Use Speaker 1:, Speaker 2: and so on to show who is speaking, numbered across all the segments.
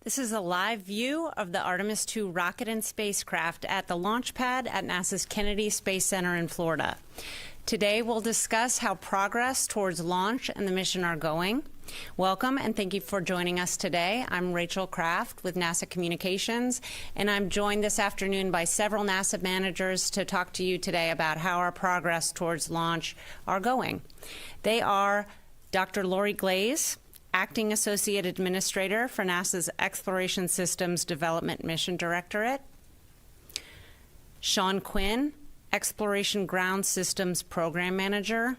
Speaker 1: This is a live view of the Artemis II rocket and spacecraft at the launch pad at NASA's Kennedy Space Center in Florida. Today we'll discuss how progress towards launch and the mission are going. Welcome and thank you for joining us today. I'm Rachel Kraft with NASA Communications, and I'm joined this afternoon by several NASA managers to talk to you today about how our progress towards launch are going. They are Dr. Lori Glaze, Acting Associate Administrator for NASA's Exploration Systems Development Mission Directorate; Sean Quinn, Exploration Ground Systems Program Manager;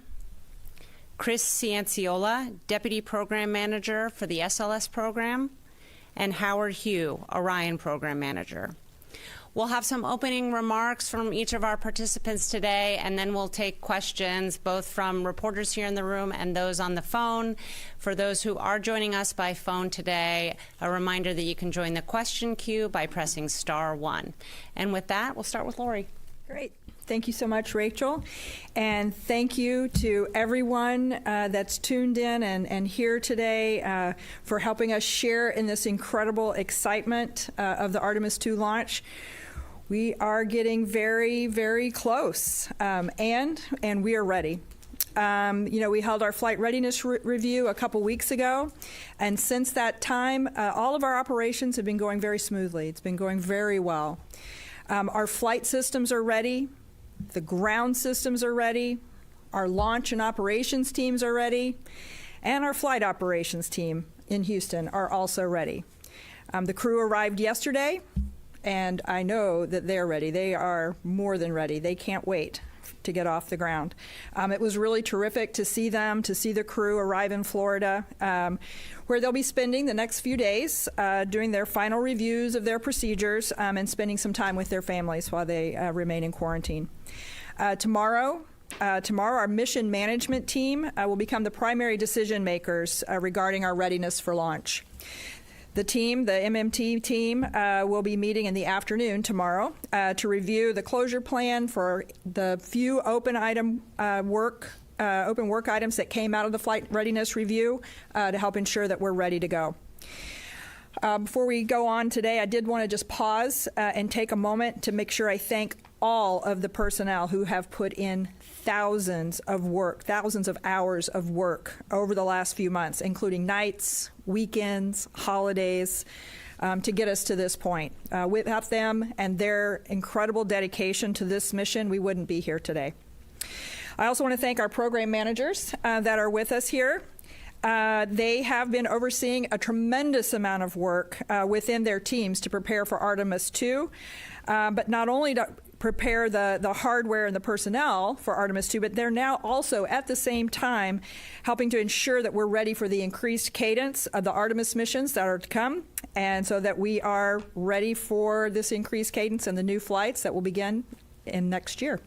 Speaker 1: Chris Cianciola, Deputy Program Manager for the SLS program; and Howard Hugh, Orion Program Manager. We'll have some opening remarks from each of our participants today, and then we'll take questions both from reporters here in the room and those on the phone. For those who are joining us by phone today, a reminder that you can join the question queue by pressing *1. And with that, we'll start with Lori.
Speaker 2: Great. Thank you so much, Rachel. And thank you to everyone that's tuned in and here today for helping us share in this incredible excitement of the Artemis II launch. We are getting very, very close, and we are ready. We held our flight readiness review a couple weeks ago, and since that time, all of our operations have been going very smoothly. It's been going very well. Our flight systems are ready. The ground systems are ready. Our launch and operations teams are ready. And our flight operations team in Houston are also ready. The crew arrived yesterday, and I know that they're ready. They are more than ready. They can't wait to get off the ground. It was really terrific to see them, to see the crew arrive in Florida, where they'll be spending the next few days doing their final reviews of their procedures and spending some time with their families while they remain in quarantine. Tomorrow, our mission management team will become the primary decision makers regarding our readiness for launch. The team, the MMT team, will be meeting in the afternoon tomorrow to review the closure plan for the few open work items that came out of the flight readiness review to help ensure that we're ready to go. Before we go on today, I did want to just pause and take a moment to make sure I thank all of the personnel who have put in thousands of hours of work over the last few months, including nights, weekends, holidays, to get us to this point. Without them and their incredible dedication to this mission, we wouldn't be here today. I also want to thank our program managers that are with us here. They have been overseeing a tremendous amount of work within their teams to prepare for Artemis II, but not only to prepare the hardware and the personnel for Artemis II, but they're now also at the same time helping to ensure that we're ready for the increased cadence of the Artemis missions that are to come, and so that we are ready for this increased cadence and the new flights that will begin in next year.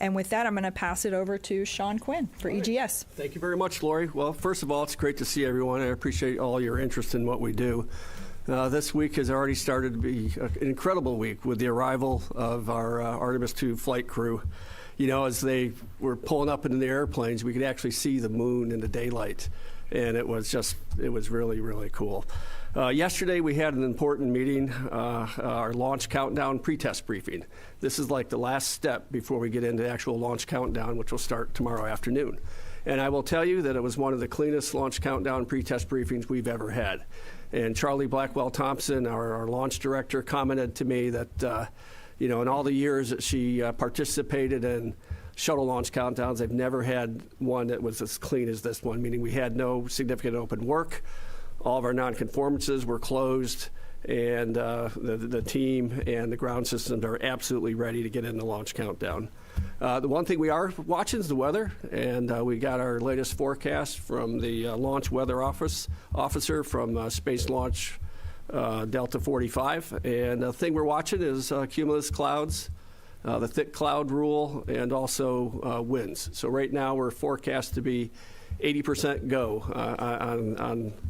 Speaker 2: And with that, I'm going to pass it over to Sean Quinn for EGS.
Speaker 3: Thank you very much, Lori. Well, first of all, it's great to see everyone. I appreciate all your interest in what we do. This week has already started to be an incredible week with the arrival of our Artemis II flight crew. You know, as they were pulling up into the airplanes, we could actually see the moon in the daylight, and it was really, really cool. Yesterday, we had an important meeting, our launch countdown pretest briefing. This is like the last step before we get into the actual launch countdown, which will start tomorrow afternoon. And I will tell you that it was one of the cleanest launch countdown pretest briefings we've ever had. And Charlie Blackwell-Thompson, our launch director, commented to me that, in all the years that she participated in shuttle launch countdowns, they've never had one that was as clean as this one, meaning we had no significant open work. All of our nonconformances were closed, and the team and the ground systems are absolutely ready to get in the launch countdown. The one thing we are watching is the weather, and we got our latest forecast from the launch weather officer from Space Launch Delta 45. And the thing we're watching is cumulus clouds, the thick cloud rule, and also winds. So right now we're forecast to be 80% go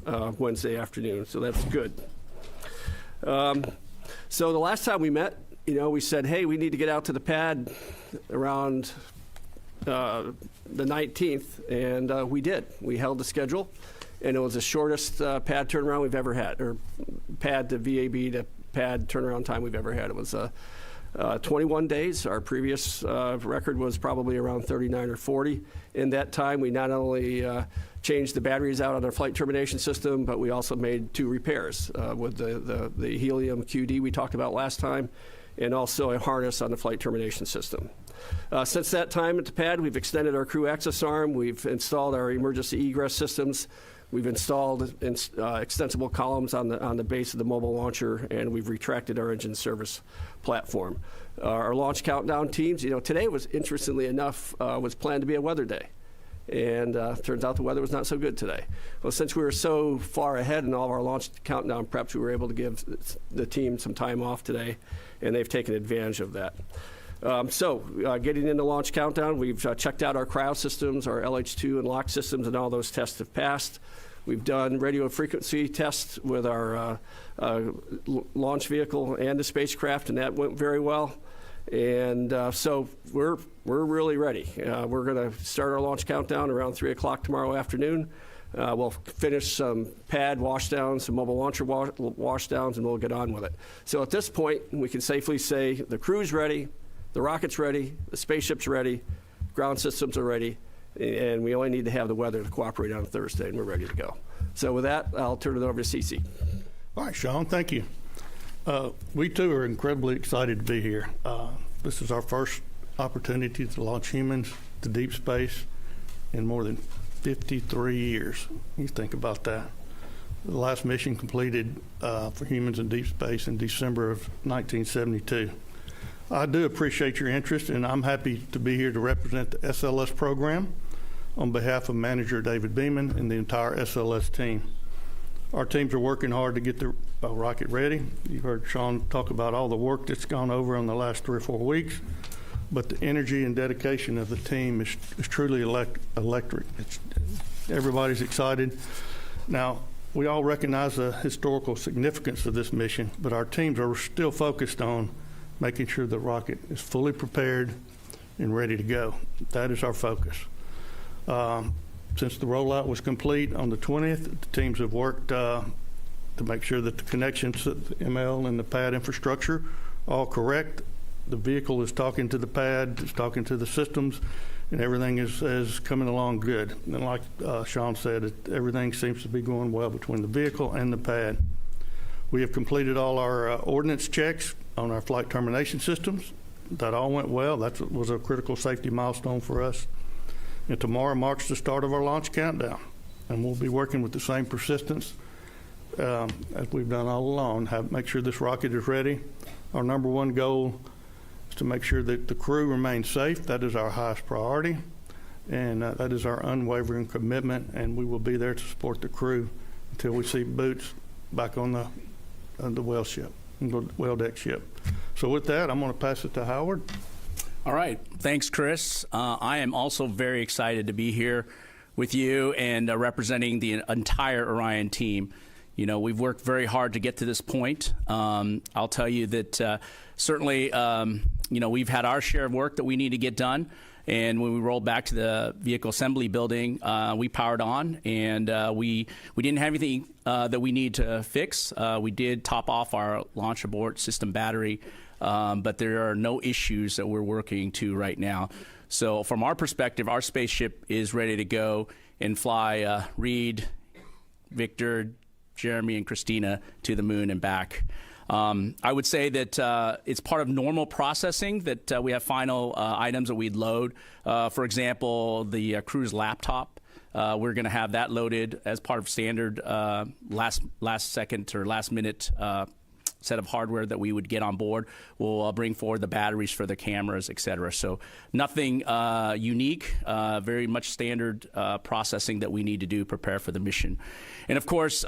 Speaker 3: on Wednesday afternoon, so that's good. So the last time we met, we said, hey, we need to get out to the pad around the 19th, and we did. We held the schedule, and it was the shortest pad turnaround we've ever had, or pad to VAB to pad turnaround time we've ever had. It was 21 days. Our previous record was probably around 39 or 40. In that time, we not only changed the batteries out on our flight termination system, but we also made 2 repairs with the helium QD we talked about last time, and also a harness on the flight termination system. Since that time at the pad, we've extended our crew access arm. We've installed our emergency egress systems. We've installed extensible columns on the base of the mobile launcher, and we've retracted our engine service platform. Our launch countdown teams, today was, interestingly enough, was planned to be a weather day. And turns out the weather was not so good today. Well, since we were so far ahead in all of our launch countdown preps, we were able to give the team some time off today, and they've taken advantage of that. Getting into launch countdown, we've checked out our cryo systems, our LH2 and lock systems, and all those tests have passed. We've done radio frequency tests with our launch vehicle and the spacecraft, and that went very well. And so we're really ready. We're going to start our launch countdown around 3 o'clock tomorrow afternoon. We'll finish some pad washdowns, some mobile launcher washdowns, and we'll get on with it. So at this point, we can safely say the crew's ready, the rocket's ready, the spaceship's ready, ground systems are ready, and we only need to have the weather to cooperate on Thursday, and we're ready to go. So with that, I'll turn it over to Cece.
Speaker 4: All right, Sean, thank you. We too are incredibly excited to be here. This is our first opportunity to launch humans to deep space in more than 53 years. You think about that. The last mission completed for humans in deep space in December of 1972. I do appreciate your interest, and I'm happy to be here to represent the SLS program on behalf of Manager David Beeman and the entire SLS team. Our teams are working hard to get the rocket ready. You heard Sean talk about all the work that's gone over in the last 3 or 4 weeks, but the energy and dedication of the team is truly electric. Everybody's excited. Now, we all recognize the historical significance of this mission, but our teams are still focused on making sure the rocket is fully prepared and ready to go. That is our focus. Since the rollout was complete on the 20th, the teams have worked to make sure that the connections to the ML and the pad infrastructure are all correct. The vehicle is talking to the pad, it's talking to the systems, and everything is coming along good. And like Sean said, everything seems to be going well between the vehicle and the pad. We have completed all our ordnance checks on our flight termination systems. That all went well. That was a critical safety milestone for us. And tomorrow marks the start of our launch countdown. And we'll be working with the same persistence as we've done all along, make sure this rocket is ready. Our number one goal is to make sure that the crew remains safe. That is our highest priority. And that is our unwavering commitment. And we will be there to support the crew until we see boots back on the well deck ship. So with that, I'm going to pass it to Howard.
Speaker 5: All right. Thanks, Chris. I am also very excited to be here with you and representing the entire Orion team. We've worked very hard to get to this point. I'll tell you that certainly, we've had our share of work that we need to get done. And when we rolled back to the vehicle assembly building, we powered on, and we didn't have anything that we need to fix. We did top off our launch abort system battery, but there are no issues that we're working to right now. So from our perspective, our spaceship is ready to go and fly Reed, Victor, Jeremy, and Christina to the moon and back. I would say that it's part of normal processing that we have final items that we'd load. For example, the crew's laptop. We're going to have that loaded as part of standard last second or last minute set of hardware that we would get on board. We'll bring forward the batteries for the cameras, et cetera. So nothing unique, very much standard processing that we need to do, prepare for the mission. And of course,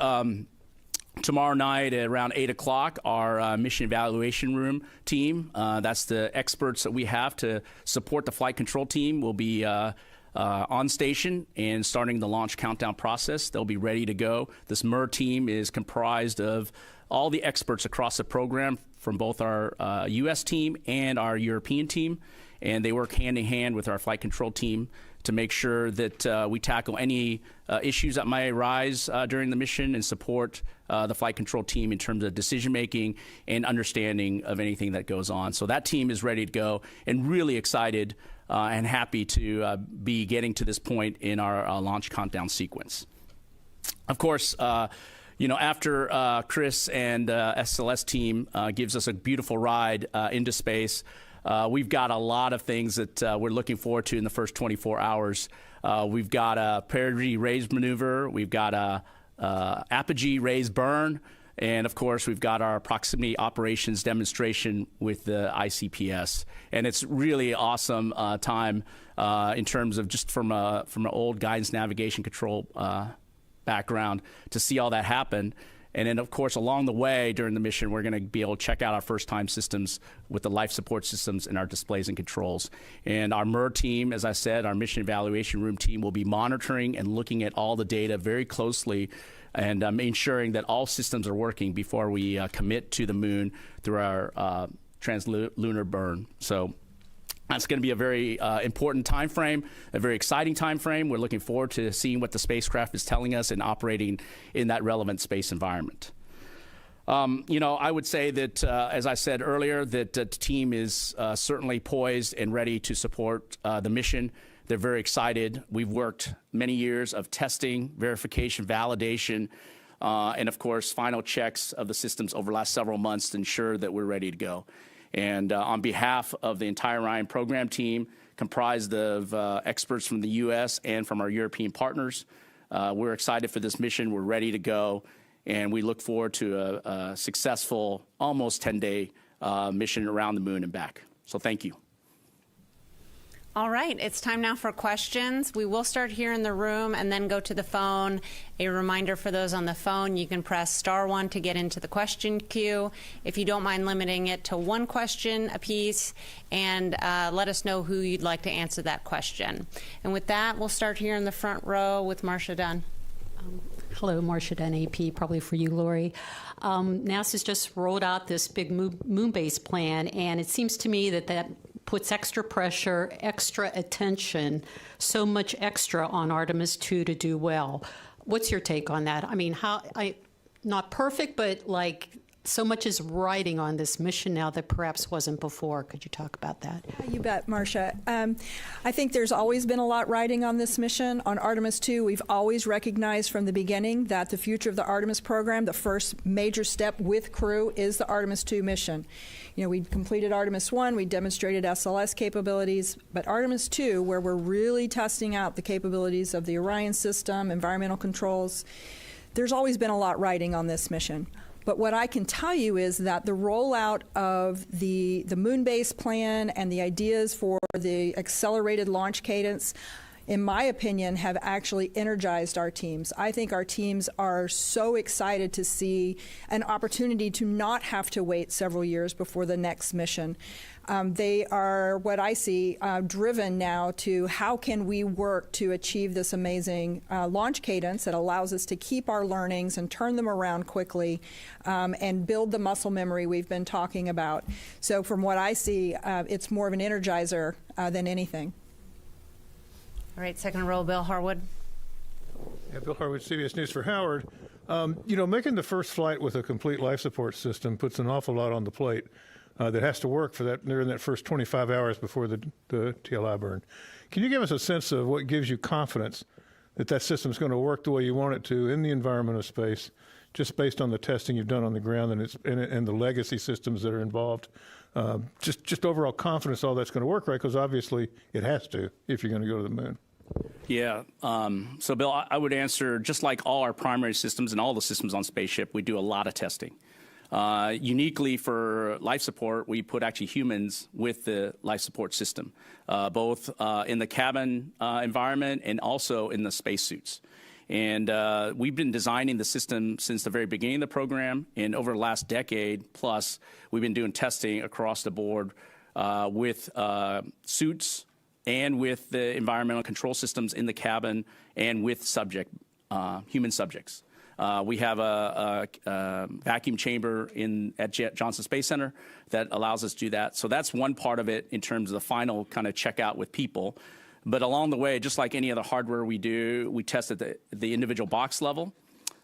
Speaker 5: tomorrow night at around 8 o'clock, our mission evaluation room team, that's the experts that we have to support the flight control team, will be on station and starting the launch countdown process. They'll be ready to go. This MER team is comprised of all the experts across the program from both our U.S. team and our European team, and they work hand in hand with our flight control team to make sure that we tackle any issues that might arise during the mission and support the flight control team in terms of decision making and understanding of anything that goes on. So that team is ready to go and really excited and happy to be getting to this point in our launch countdown sequence. Of course, you know, after Chris and SLS team gives us a beautiful ride into space, we've got a lot of things that we're looking forward to in the first 24 hours. We've got a perigee raise maneuver, we've got a apogee raise burn, and of course we've got our proximity operations demonstration with the ICPS. And it's really awesome time in terms of just from an old guidance navigation control background to see all that happen. And then, of course, along the way during the mission, we're going to be able to check out our first-time systems with the life support systems and our displays and controls. And our MER team, as I said, our mission evaluation room team, will be monitoring and looking at all the data very closely and ensuring that all systems are working before we commit to the moon through our translunar burn. So that's going to be a very important time frame, a very exciting time frame. We're looking forward to seeing what the spacecraft is telling us and operating in that relevant space environment. You know, I would say that, as I said earlier, that the team is certainly poised and ready to support the mission. They're very excited. We've worked many years of testing, verification, validation, and of course, final checks of the systems over the last several months to ensure that we're ready to go. And on behalf of the entire Orion program team, comprised of experts from the U.S. and from our European partners, we're excited for this mission. We're ready to go, and we look forward to a successful, almost 10-day mission around the moon and back. So thank you.
Speaker 1: All right, it's time now for questions. We will start here in the room and then go to the phone. A reminder for those on the phone, you can press *1 to get into the question queue. If you don't mind limiting it to one question apiece, and let us know who you'd like to answer that question. And with that, we'll start here in the front row with Marcia Dunn.
Speaker 6: Hello, Marcia Dunn, AP, probably for you, Lori. NASA's just rolled out this big moon base plan, and it seems to me that puts extra pressure, extra attention, so much extra on Artemis II to do well. What's your take on that? I mean, not perfect, but like so much is riding on this mission now that perhaps wasn't before. Could you talk about that?
Speaker 2: Yeah, you bet, Marcia. I think there's always been a lot riding on this mission. On Artemis II, we've always recognized from the beginning that the future of the Artemis program, the first major step with crew, is the Artemis II mission. You know, we completed Artemis I, we demonstrated SLS capabilities, but Artemis II, where we're really testing out the capabilities of the Orion system, environmental controls, there's always been a lot riding on this mission. But what I can tell you is that the rollout of the moon base plan and the ideas for the accelerated launch cadence, in my opinion, have actually energized our teams. I think our teams are so excited to see an opportunity to not have to wait several years before the next mission. They are, what I see, driven now to how can we work to achieve this amazing launch cadence that allows us to keep our learnings and turn them around quickly and build the muscle memory we've been talking about. So from what I see, it's more of an energizer than anything.
Speaker 1: All right, second row, Bill Harwood.
Speaker 7: Yeah, Bill Harwood, CBS News for Howard. You know, making the first flight with a complete life support system puts an awful lot on the plate that has to work for that during that first 25 hours before the TLI burn. Can you give us a sense of what gives you confidence that that system is going to work the way you want it to in the environment of space, just based on the testing you've done on the ground and the legacy systems that are involved? Just overall confidence all that's going to work right, because obviously it has to if you're going to go to the moon.
Speaker 5: Yeah. So, Bill, I would answer, just like all our primary systems and all the systems on spaceship, we do a lot of testing. Uniquely for life support, we put actually humans with the life support system, both in the cabin environment and also in the spacesuits. And we've been designing the system since the very beginning of the program, and over the last decade plus, we've been doing testing across the board with suits and with the environmental control systems in the cabin and with human subjects. We have a vacuum chamber at Johnson Space Center that allows us to do that. So that's one part of it in terms of the final kind of checkout with people. But along the way, just like any other hardware we do, we test at the individual box level.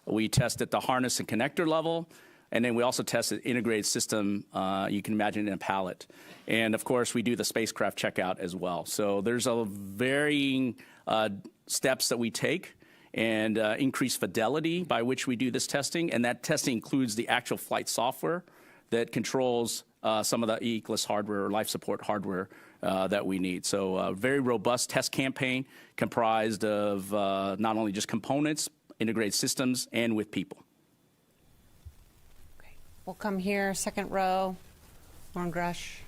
Speaker 5: We test at the harness and connector level. And then we also test the integrated system, you can imagine, in a pallet. And, of course, we do the spacecraft checkout as well. So there's a varying steps that we take and increased fidelity by which we do this testing. And that testing includes the actual flight software that controls some of the E-Eclipse hardware or life support hardware that we need. So a very robust test campaign comprised of not only just components, integrated systems, and with people.
Speaker 1: Okay. We'll come here, second row. Lauren Grush.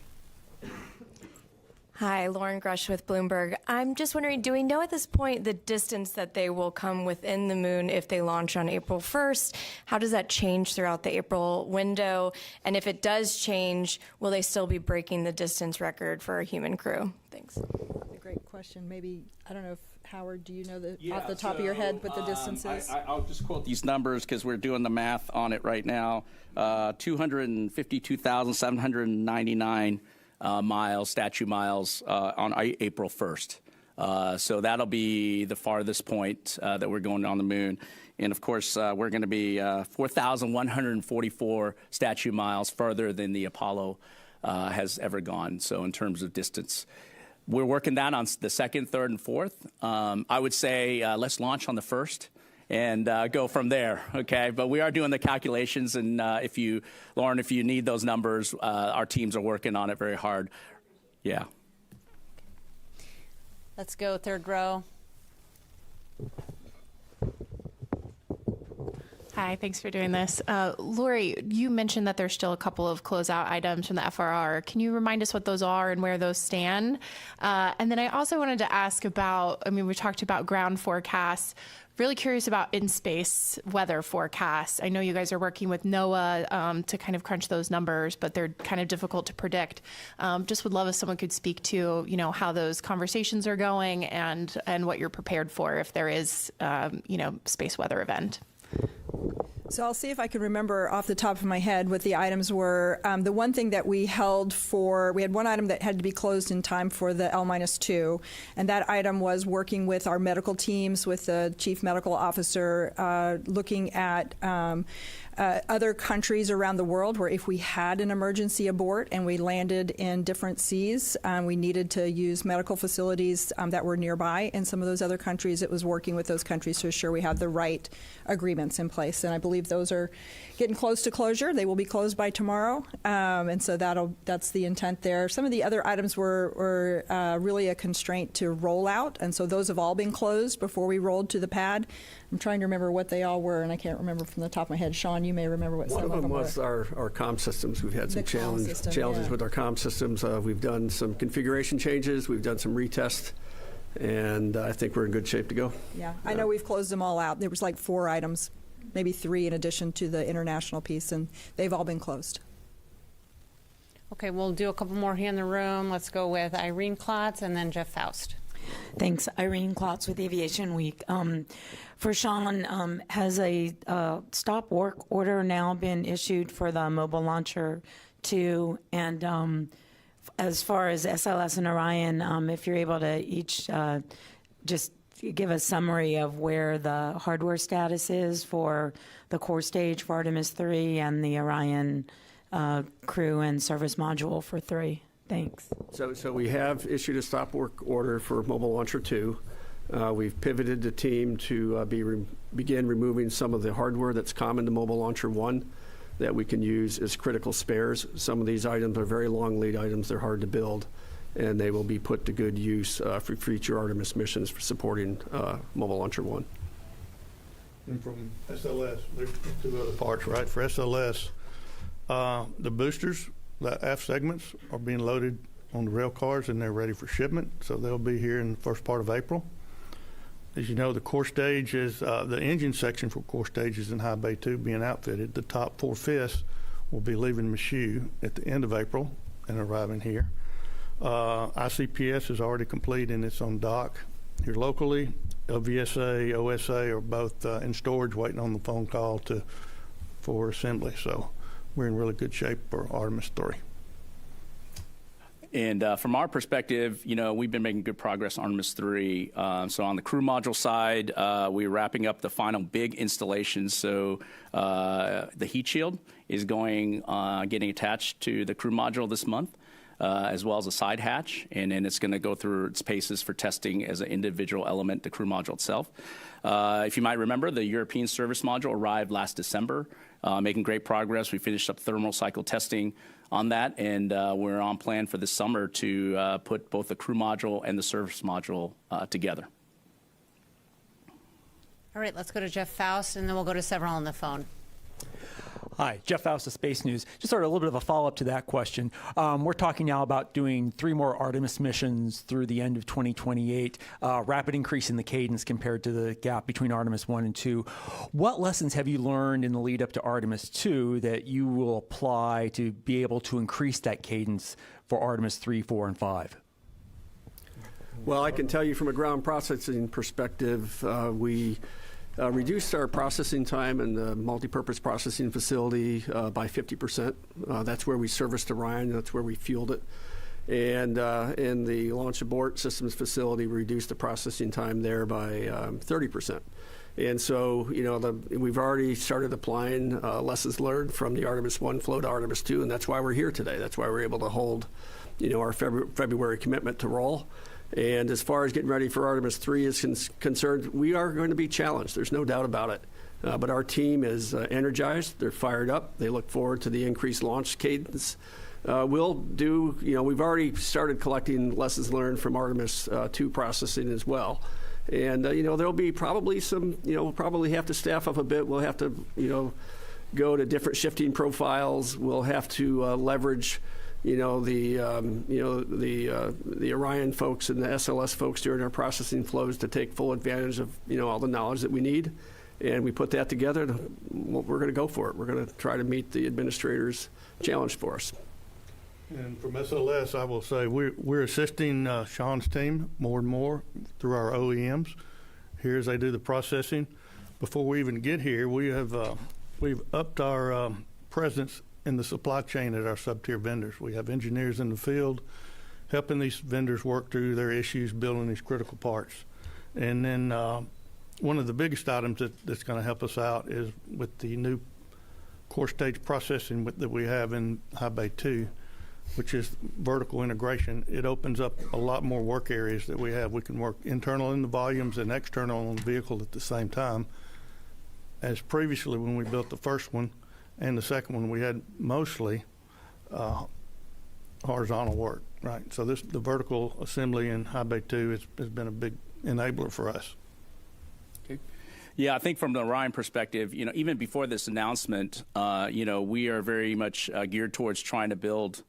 Speaker 8: Hi, Lauren Grush with Bloomberg. I'm just wondering, do we know at this point the distance that they will come within the moon if they launch on April 1st? How does that change throughout the April window? And if it does change, will they still be breaking the distance record for a human crew? Thanks.
Speaker 2: A great question. Maybe, I don't know if, Howard, do you know off the top of your head what the distance is?
Speaker 5: I'll just quote these numbers because we're doing the math on it right now. 252,799 miles, statue miles, on April 1st. So that'll be the farthest point that we're going on the moon. And, of course, we're going to be 4,144 statue miles further than the Apollo has ever gone, so in terms of distance. We're working that on the 2nd, 3rd, and 4th. I would say let's launch on the 1st. And go from there, okay? But we are doing the calculations, and Lauren, if you need those numbers, our teams are working on it very hard. Yeah.
Speaker 1: Let's go third row.
Speaker 9: Hi, thanks for doing this. Lori, you mentioned that there's still a couple of closeout items from the FRR. Can you remind us what those are and where those stand? And then I also wanted to ask about, we talked about ground forecasts. Really curious about in-space weather forecasts. I know you guys are working with NOAA to kind of crunch those numbers, but they're kind of difficult to predict. Just would love if someone could speak to, how those conversations are going and what you're prepared for if there is, space weather event.
Speaker 2: So I'll see if I can remember off the top of my head what the items were. The one thing that we held for, we had one item that had to be closed in time for the L-2, and that item was working with our medical teams, with the chief medical officer, looking at other countries around the world where if we had an emergency abort and we landed in different seas, we needed to use medical facilities that were nearby in some of those other countries. It was working with those countries to ensure we have the right agreements in place. And I believe those are getting close to closure. They will be closed by tomorrow. And so that's the intent there. Some of the other items were really a constraint to roll out. And so those have all been closed before we rolled to the pad. I'm trying to remember what they all were, and I can't remember from the top of my head. Sean, you may remember what some of them were.
Speaker 3: One of them was our comm systems. We've had some challenges
Speaker 2: yeah.
Speaker 3: with our comm systems. We've done some configuration changes. We've done some retests, and I think we're in good shape to go.
Speaker 2: Yeah, I know we've closed them all out. There was like 4 items, maybe 3 in addition to the international piece, and they've all been closed.
Speaker 1: Okay, we'll do a couple more here in the room. Let's go with Irene Klotz and then Jeff Faust.
Speaker 10: Thanks. Irene Klotz with Aviation Week. For Sean, has a stop work order now been issued for the Mobile Launcher 2? And as far as SLS and Orion, if you're able to each just give a summary of where the hardware status is for the core stage for Artemis 3 and the Orion crew and service module for 3. Thanks.
Speaker 3: So we have issued a stop work order for Mobile Launcher 2. We've pivoted the team to begin removing some of the hardware that's common to Mobile Launcher 1 that we can use as critical spares. Some of these items are very long lead items. They're hard to build, and they will be put to good use for future Artemis missions for supporting Mobile Launcher 1.
Speaker 4: And from SLS, there's 2 other parts, right? For SLS, the boosters, the aft segments are being loaded on the rail cars and they're ready for shipment, so they'll be here in the first part of April. As you know, the core stage is the engine section for core stage is in High Bay 2 being outfitted. The top 4/5 will be leaving Michoud at the end of April and arriving here. ICPS is already complete and it's on dock here locally. LVSA, OSA are both in storage waiting on the phone call for assembly, so we're in really good shape for Artemis 3.
Speaker 5: And from our perspective, we've been making good progress on Artemis 3. So on the crew module side, we're wrapping up the final big installation. So the heat shield is getting attached to the crew module this month, as well as a side hatch. And then it's going to go through its paces for testing as an individual element, the crew module itself. If you might remember, the European service module arrived last December, making great progress. We finished up thermal cycle testing on that, and we're on plan for this summer to put both the crew module and the service module together.
Speaker 1: All right, let's go to Jeff Faust, and then we'll go to several on the phone.
Speaker 11: Hi, Jeff Faust of Space News. Just sort of a little bit of a follow-up to that question. We're talking now about doing 3 more Artemis missions through the end of 2028, rapid increase in the cadence compared to the gap between Artemis 1 and 2. What lessons have you learned in the lead up to Artemis 2 that you will apply to be able to increase that cadence for Artemis 3, 4, and 5?
Speaker 3: Well, I can tell you from a ground processing perspective, we reduced our processing time in the multipurpose processing facility by 50%. That's where we serviced Orion. That's where we fueled it. And in the launch abort systems facility, we reduced the processing time there by 30%. And so, we've already started applying lessons learned from the Artemis 1 flow to Artemis 2, and that's why we're here today. That's why we're able to hold, our February commitment to roll. And as far as getting ready for Artemis 3 is concerned, we are going to be challenged. There's no doubt about it. But our team is energized. They're fired up. They look forward to the increased launch cadence. We'll do, we've already started collecting lessons learned from Artemis 2 processing as well. And, there'll be probably some, we'll probably have to staff up a bit. We'll have to, go to different shifting profiles. We'll have to leverage the Orion folks and the SLS folks during our processing flows to take full advantage of, all the knowledge that we need. And we put that together, and we're going to go for it. We're going to try to meet the administrator's challenge for us.
Speaker 4: And from SLS, I will say we're assisting Sean's team more and more through our OEMs here as they do the processing. Before we even get here, we've upped our presence in the supply chain at our sub-tier vendors. We have engineers in the field helping these vendors work through their issues building these critical parts. And then one of the biggest items that's going to help us out is with the new core stage processing that we have in High Bay 2, which is vertical integration. It opens up a lot more work areas that we have. We can work internal in the volumes and external on the vehicle at the same time. As previously when we built the first one, and the second one, we had mostly horizontal work, right? So the vertical assembly in High Bay 2 has been a big enabler for us.
Speaker 5: Okay. Yeah, I think from the Orion perspective, even before this announcement, we are very much geared towards trying to build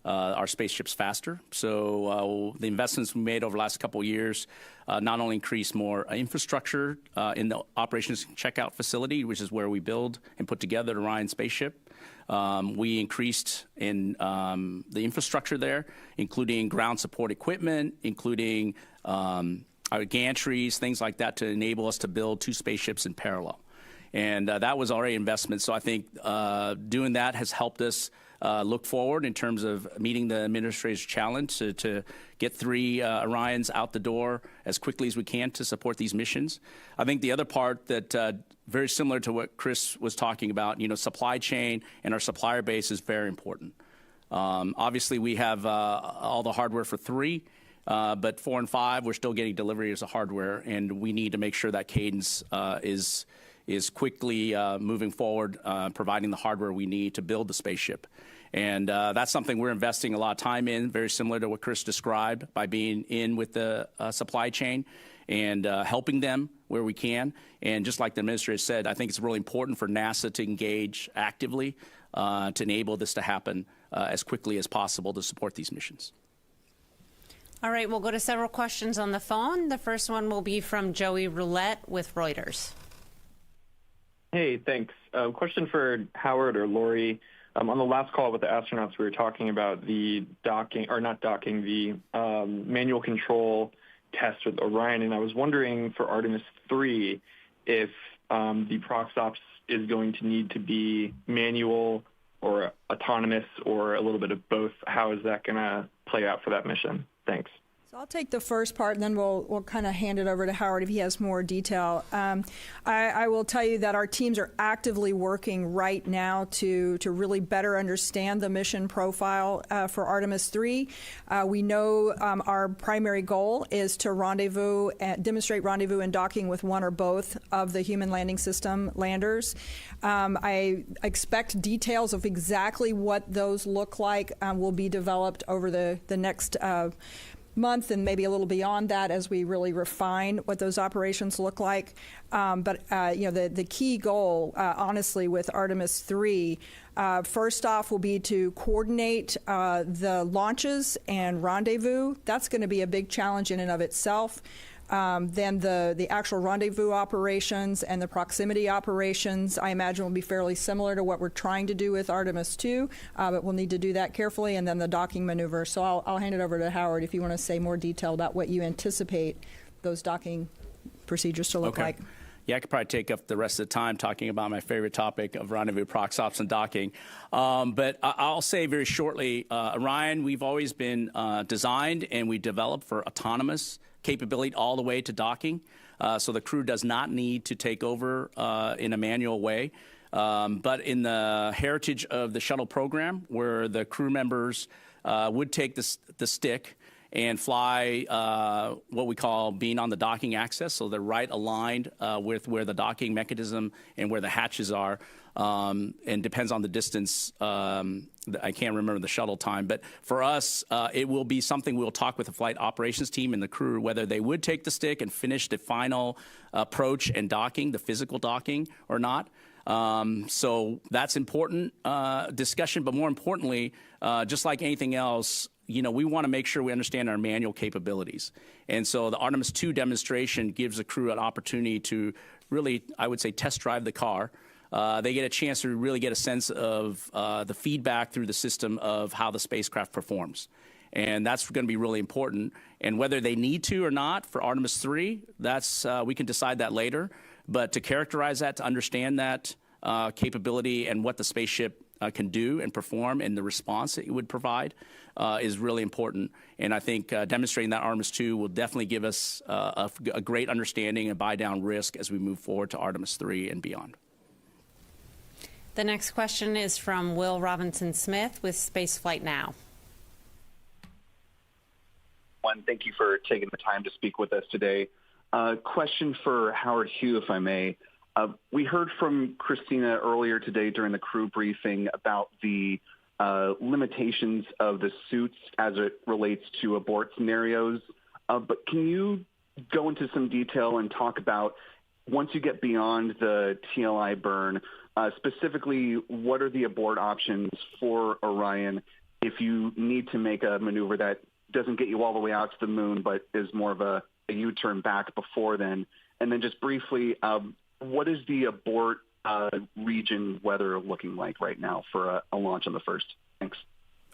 Speaker 5: our spaceships faster. So the investments we made over the last couple of years not only increased more infrastructure in the operations checkout facility, which is where we build and put together the Orion spaceship. We increased in the infrastructure there, including ground support equipment, including our gantries, things like that, to enable us to build 2 spaceships in parallel. And that was already investment. So I think doing that has helped us look forward in terms of meeting the administrator's challenge to get 3 Orions out the door as quickly as we can to support these missions. I think the other part that very similar to what Chris was talking about, supply chain and our supplier base is very important. Obviously, we have all the hardware for 3, but 4 and 5, we're still getting deliveries of hardware, and we need to make sure that cadence is quickly moving forward, providing the hardware we need to build the spaceship. And that's something we're investing a lot of time in, very similar to what Chris described, by being in with the supply chain and helping them where we can. And just like the administrator said, I think it's really important for NASA to engage actively to enable this to happen as quickly as possible to support these missions.
Speaker 1: All right, we'll go to several questions on the phone. The first one will be from Joey Roulette with Reuters.
Speaker 12: Hey, thanks. Question for Howard or Lori. On the last call with the astronauts, we were talking about the the manual control test with Orion, and I was wondering for Artemis 3 if the PROXOPS is going to need to be manual or autonomous or a little bit of both. How is that going to play out for that mission? Thanks.
Speaker 2: So I'll take the first part, and then we'll kind of hand it over to Howard if he has more detail. I will tell you that our teams are actively working right now to really better understand the mission profile for Artemis 3. We know our primary goal is to demonstrate rendezvous and docking with one or both of the human landing system landers. I expect details of exactly what those look like will be developed over the next month and maybe a little beyond that as we really refine what those operations look like. But the key goal, honestly, with Artemis 3, first off will be to coordinate the launches and rendezvous. That's going to be a big challenge in and of itself. Then the actual rendezvous operations and the proximity operations, I imagine, will be fairly similar to what we're trying to do with Artemis 2, but we'll need to do that carefully, and then the docking maneuver. So I'll hand it over to Howard if you want to say more detail about what you anticipate those docking procedures to look like.
Speaker 5: Yeah, I could probably take up the rest of the time talking about my favorite topic of rendezvous, prox ops, and docking. But I'll say very shortly, Orion, we've always been designed and we developed for autonomous capability all the way to docking. So the crew does not need to take over in a manual way. But in the heritage of the shuttle program, where the crew members would take the stick and fly what we call being on the docking axis, so they're right aligned with where the docking mechanism and where the hatches are, and depends on the distance. I can't remember the shuttle time, but for us, it will be something we'll talk with the flight operations team and the crew, whether they would take the stick and finish the final approach and docking, the physical docking, or not. So that's important discussion, but more importantly, just like anything else, we want to make sure we understand our manual capabilities. And so the Artemis 2 demonstration gives the crew an opportunity to really, I would say, test drive the car. They get a chance to really get a sense of the feedback through the system of how the spacecraft performs. And that's going to be really important. And whether they need to or not for Artemis 3, that's we can decide that later. But to characterize that, to understand that capability and what the spaceship can do and perform and the response that it would provide is really important. And I think demonstrating that Artemis 2 will definitely give us a great understanding and buy down risk as we move forward to Artemis 3 and beyond.
Speaker 1: The next question is from Will Robinson-Smith with Spaceflight Now.
Speaker 13: Thank you for taking the time to speak with us today. Question for Howard Hugh, if I may. We heard from Christina earlier today during the crew briefing about the limitations of the suits as it relates to abort scenarios. But can you go into some detail and talk about, once you get beyond the TLI burn, specifically what are the abort options for Orion if you need to make a maneuver that doesn't get you all the way out to the moon but is more of a U-turn back before then? And then just briefly, what is the abort region weather looking like right now for a launch on the first? Thanks.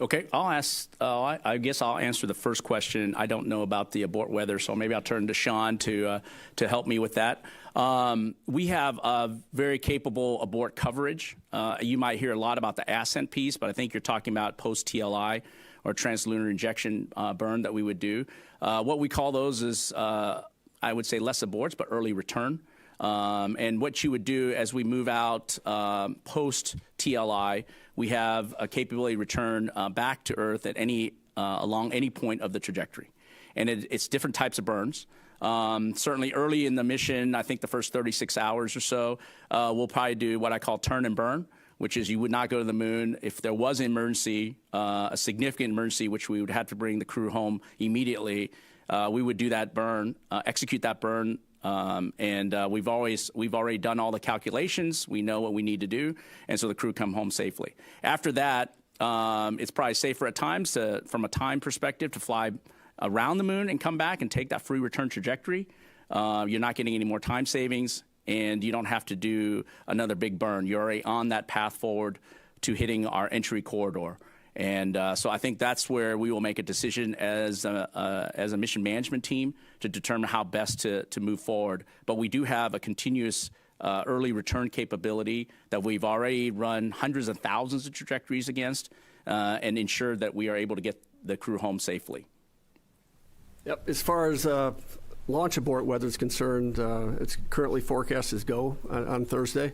Speaker 5: Okay, I'll ask. I guess I'll answer the first question. I don't know about the abort weather, so maybe I'll turn to Sean to help me with that. We have a very capable abort coverage. You might hear a lot about the ascent piece, but I think you're talking about post-TLI or translunar injection burn that we would do. What we call those is, I would say, less aborts, but early return. And what you would do as we move out post-TLI, we have a capability to return back to Earth at along any point of the trajectory. And it's different types of burns. Certainly early in the mission, I think the first 36 hours or so, we'll probably do what I call turn and burn, which is you would not go to the moon. If there was an emergency, a significant emergency, which we would have to bring the crew home immediately, we would do that burn, execute that burn. We've already done all the calculations. We know what we need to do, and so the crew come home safely. After that, it's probably safer at times from a time perspective to fly around the moon and come back and take that free return trajectory. You're not getting any more time savings, and you don't have to do another big burn. You're already on that path forward to hitting our entry corridor. And so I think that's where we will make a decision as a mission management team to determine how best to move forward. But we do have a continuous early return capability that we've already run hundreds of thousands of trajectories against and ensured that we are able to get the crew home safely.
Speaker 3: Yep. As far as launch abort weather is concerned, it's currently forecast as go on Thursday.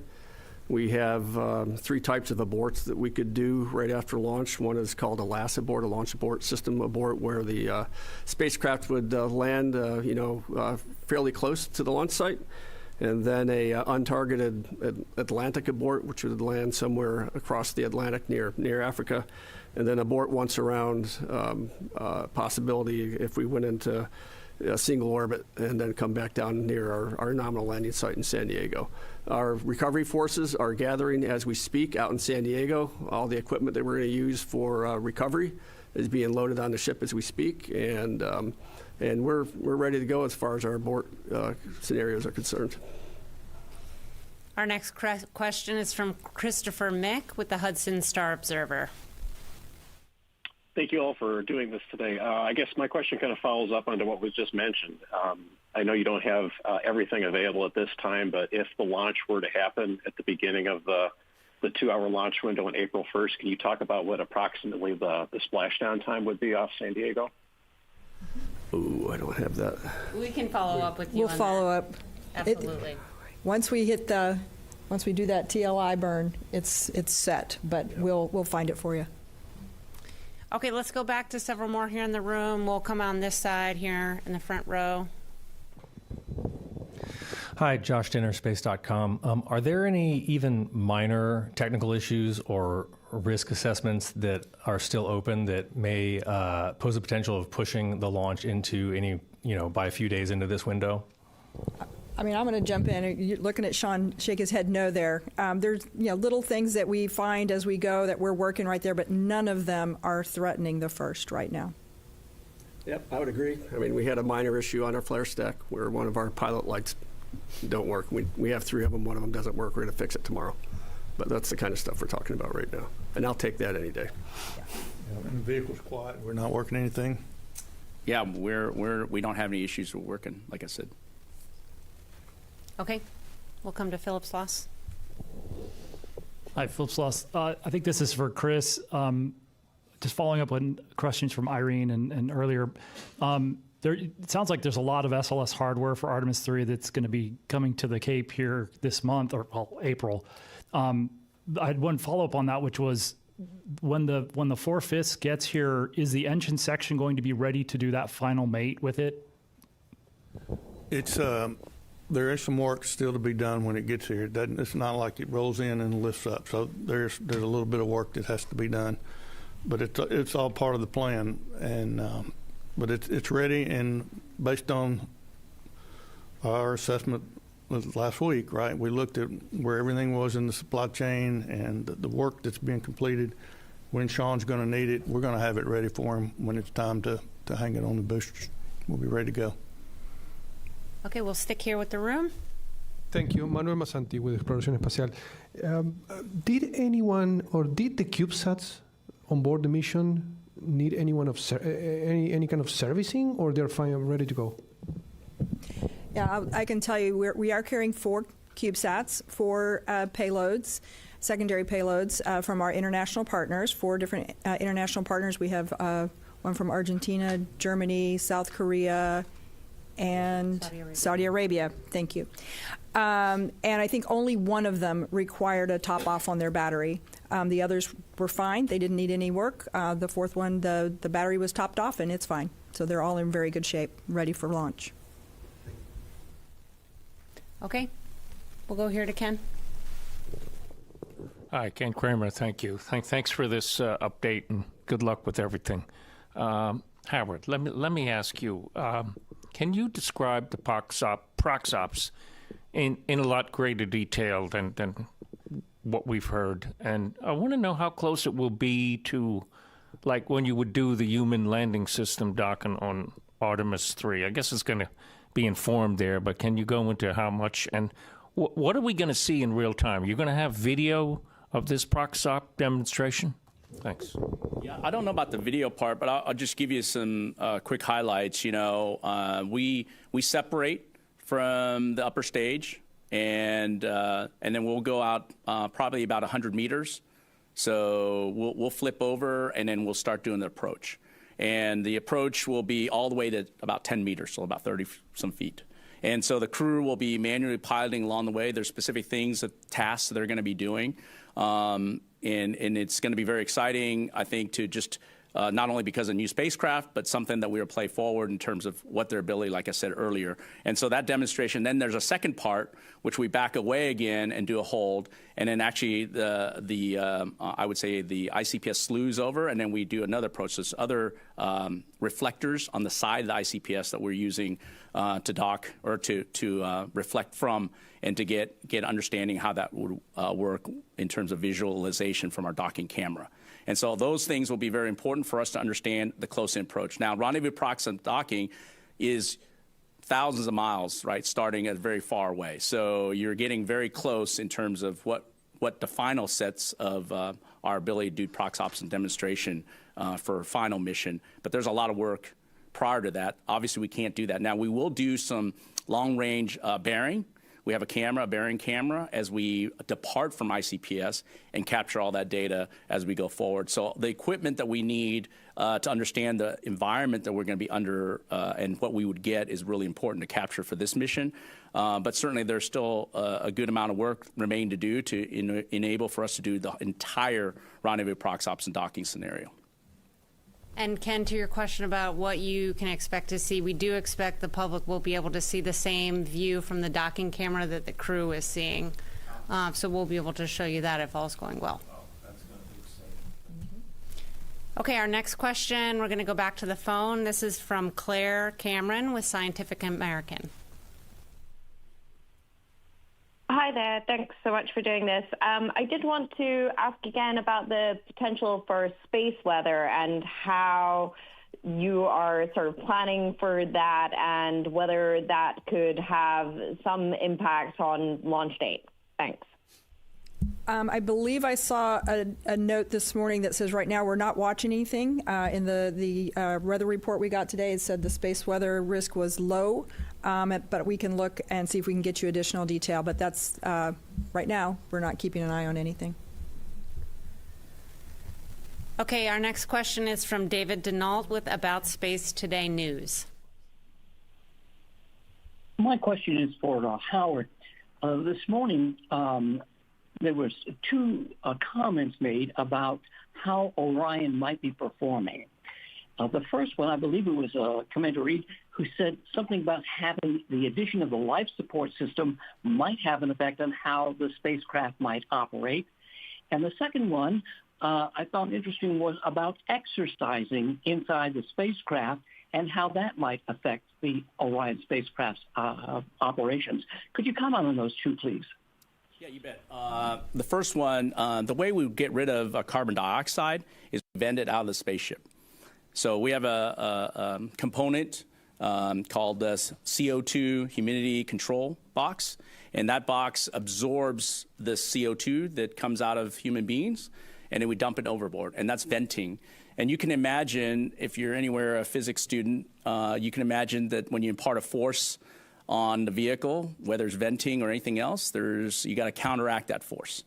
Speaker 3: We have 3 types of aborts that we could do right after launch. One is called a LAS abort, a launch abort system abort, where the spacecraft would land, fairly close to the launch site. And then a untargeted Atlantic abort, which would land somewhere across the Atlantic near Africa. And then abort once around possibility if we went into a single orbit and then come back down near our nominal landing site in San Diego. Our recovery forces are gathering as we speak out in San Diego. All the equipment that we're going to use for recovery is being loaded on the ship as we speak, and we're ready to go as far as our abort scenarios are concerned.
Speaker 1: Our next question is from Christopher Mick with the Hudson Star Observer.
Speaker 14: Thank you all for doing this today. I guess my question kind of follows up onto what was just mentioned. I know you don't have everything available at this time, but if the launch were to happen at the beginning of the 2-hour launch window on April 1st, can you talk about what approximately the splashdown time would be off San Diego?
Speaker 3: Ooh, I don't have that.
Speaker 1: We can follow up with you.
Speaker 2: We'll follow up.
Speaker 1: Absolutely.
Speaker 2: Once we do that TLI burn, it's set, but we'll find it for you.
Speaker 1: Okay, let's go back to several more here in the room. We'll come on this side here in the front row.
Speaker 15: Hi, Josh Dinner, Space.com. Are there any even minor technical issues or risk assessments that are still open that may pose a potential of pushing the launch into any, by a few days into this window?
Speaker 2: I mean, I'm going to jump in. You're looking at Sean shake his head no there. There's little things that we find as we go that we're working right there, but none of them are threatening the first right now.
Speaker 3: Yep, I would agree. I mean, we had a minor issue on our flare stack where one of our pilot lights don't work. We have 3 of them. One of them doesn't work. We're going to fix it tomorrow. But that's the kind of stuff we're talking about right now. And I'll take that any day.
Speaker 4: And the vehicle's quiet. We're not working anything?
Speaker 5: Yeah, we don't have any issues with working, like I said.
Speaker 1: Okay, we'll come to Philip Sloss.
Speaker 16: Hi, Philip Sloss. I think this is for Chris. Just following up on questions from Irene and earlier. It sounds like there's a lot of SLS hardware for Artemis 3 that's going to be coming to the Cape here this month, or April. I had one follow-up on that, which was when the 4/5 gets here, is the engine section going to be ready to do that final mate with it?
Speaker 4: There is some work still to be done when it gets here. It's not like it rolls in and lifts up. So there's a little bit of work that has to be done, but it's all part of the plan. And but it's ready, and based on our assessment last week, right? We looked at where everything was in the supply chain and the work that's being completed. When Sean's going to need it, we're going to have it ready for him when it's time to hang it on the boosters. We'll be ready to go.
Speaker 1: Okay, we'll stick here with the room.
Speaker 17: Thank you. Manuel Masanti with Exploración Espacial. Did anyone, or did the CubeSats on board the mission need anyone of any kind of servicing, or they're fine and ready to go?
Speaker 2: Yeah, I can tell you we are carrying 4 CubeSats, 4 payloads, secondary payloads from our international partners, 4 different international partners. We have one from Argentina, Germany, South Korea, and Saudi Arabia. Thank you. And I think only one of them required a top off on their battery. The others were fine. They didn't need any work. The 4th one, the battery was topped off, and it's fine. So they're all in very good shape, ready for launch.
Speaker 1: Okay, we'll go here to Ken.
Speaker 18: Hi, Ken Kramer. Thank you. Thanks for this update, and good luck with everything. Howard, let me ask you. Can you describe the proxops in a lot greater detail than what we've heard? And I want to know how close it will be to, like, when you would do the human landing system docking on Artemis 3. I guess it's going to be informed there, but can you go into how much? And what are we going to see in real time? You're going to have video of this proxop demonstration? Thanks.
Speaker 5: Yeah, I don't know about the video part, but I'll just give you some quick highlights. We separate from the upper stage, and then we'll go out probably about 100 meters. So we'll flip over, and then we'll start doing the approach. and the approach will be all the way to about 10 meters, so about 30-some feet. And so the crew will be manually piloting along the way. There's specific things, tasks that they're going to be doing, and it's going to be very exciting, I think, to just not only because of new spacecraft, but something that we will play forward in terms of what their ability, like I said earlier. And so that demonstration, then there's a second part, which we back away again and do a hold, and then actually I would say the ICPS slews over, and then we do another approach. There's other reflectors on the side of the ICPS that we're using to dock or to reflect from, and to get understanding how that would work in terms of visualization from our docking camera. And so those things will be very important for us to understand the close-in approach. Now, rendezvous proximate docking is thousands of miles, right, starting at very far away. So you're getting very close in terms of what the final sets of our ability to do prox ops and demonstration for final mission. But there's a lot of work prior to that. Obviously, we can't do that. Now, we will do some long-range bearing. We have a bearing camera, as we depart from ICPS and capture all that data as we go forward. So the equipment that we need to understand the environment that we're going to be under and what we would get is really important to capture for this mission. But certainly there's still a good amount of work remaining to do to enable for us to do the entire rendezvous prox ops and docking scenario.
Speaker 1: And Ken, to your question about what you can expect to see, we do expect the public will be able to see the same view from the docking camera that the crew is seeing. So we'll be able to show you that if all's going well. Okay, our next question, we're going to go back to the phone. This is from Claire Cameron with Scientific American.
Speaker 19: Hi there. Thanks so much for doing this. I did want to ask again about the potential for space weather and how you are sort of planning for that and whether that could have some impact on launch date. Thanks.
Speaker 2: I believe I saw a note this morning that says right now we're not watching anything. In the weather report we got today, it said the space weather risk was low, but we can look and see if we can get you additional detail. But that's right now we're not keeping an eye on anything.
Speaker 1: Okay, our next question is from David Denault with About Space Today News.
Speaker 20: My question is for Howard. This morning, there was two comments made about how Orion might be performing. The first one, I believe it was Commander Reed, who said something about having the addition of the life support system might have an effect on how the spacecraft might operate. And the second one I found interesting was about exercising inside the spacecraft and how that might affect the Orion spacecraft's operations. Could you comment on those two, please?
Speaker 5: Yeah, you bet. The first one, the way we get rid of carbon dioxide is vent it out of the spaceship. So we have a component called the CO2 humidity control box, and that box absorbs the CO2 that comes out of human beings, and then we dump it overboard, and that's venting. And you can imagine, if you're anywhere a physics student, you can imagine that when you impart a force on the vehicle, whether it's venting or anything else, you got to counteract that force.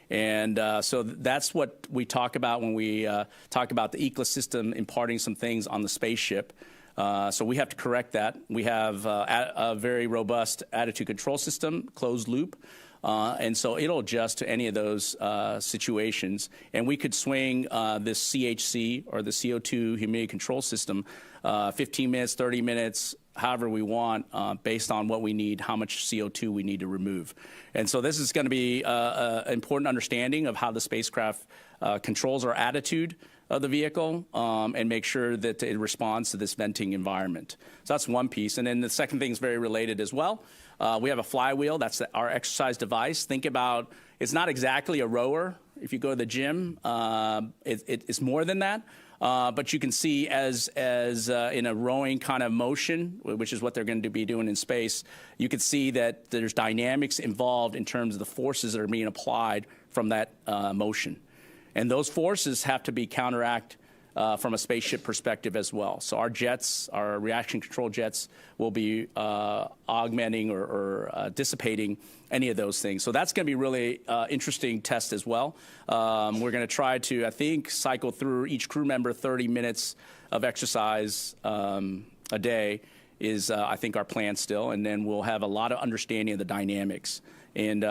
Speaker 5: And so that's what we talk about when we talk about the ecosystem imparting some things on the spaceship. So we have to correct that. We have a very robust attitude control system, closed loop. And so it'll adjust to any of those situations. And we could swing this CHC, or the CO2 humidity control system, 15 minutes, 30 minutes, however we want, based on what we need, how much CO2 we need to remove. And so this is going to be an important understanding of how the spacecraft controls our attitude of the vehicle and make sure that it responds to this venting environment. So that's one piece. And then the second thing is very related as well. We have a flywheel. That's our exercise device. Think about, it's not exactly a rower. If you go to the gym, it's more than that. But you can see as in a rowing kind of motion, which is what they're going to be doing in space, you can see that there's dynamics involved in terms of the forces that are being applied from that motion. And those forces have to be counteracted from a spaceship perspective as well. So our jets, our reaction control jets, will be augmenting or dissipating any of those things. So that's going to be really interesting test as well. We're going to try to, I think, cycle through each crew member 30 minutes of exercise a day is, I think, our plan still. And then we'll have a lot of understanding of the dynamics. And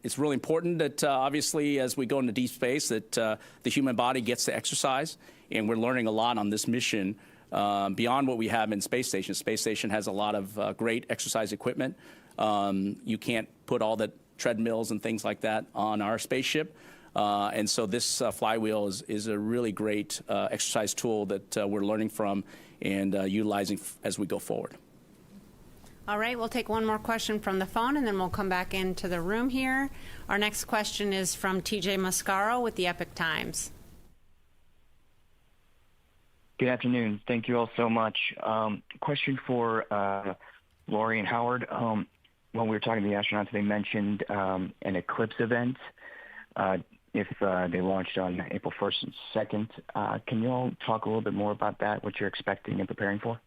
Speaker 5: it's really important that, obviously, as we go into deep space, that the human body gets to exercise. And we're learning a lot on this mission beyond what we have in Space Station. Space Station has a lot of great exercise equipment. You can't put all the treadmills and things like that on our spaceship. And so this flywheel is a really great exercise tool that we're learning from and utilizing as we go forward.
Speaker 1: All right, we'll take one more question from the phone, and then we'll come back into the room here. Our next question is from TJ Mascaro with the Epic Times.
Speaker 21: Good afternoon. Thank you all so much. Question for Lori and Howard. When we were talking to the astronauts, they mentioned an eclipse event if they launched on April 1st and 2nd. Can you all talk a little bit more about that, what you're expecting and preparing for?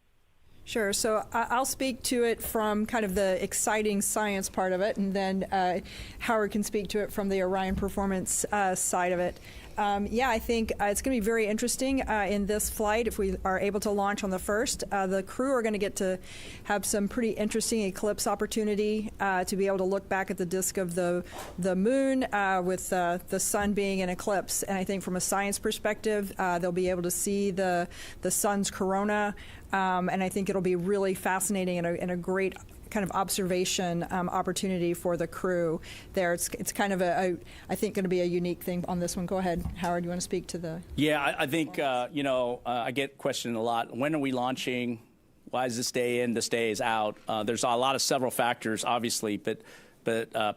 Speaker 2: Sure. So I'll speak to it from kind of the exciting science part of it, and then Howard can speak to it from the Orion performance side of it. Yeah, I think it's going to be very interesting in this flight if we are able to launch on the 1st. The crew are going to get to have some pretty interesting eclipse opportunity to be able to look back at the disk of the moon with the sun being in eclipse. And I think from a science perspective, they'll be able to see the sun's corona. And I think it'll be really fascinating and a great kind of observation opportunity for the crew there. It's kind of I think going to be a unique thing on this one. Go ahead, Howard. You want to speak to the?
Speaker 5: Yeah, I think I get questioned a lot. When are we launching? Why is this day in? This day is out. There's a lot of several factors, obviously, but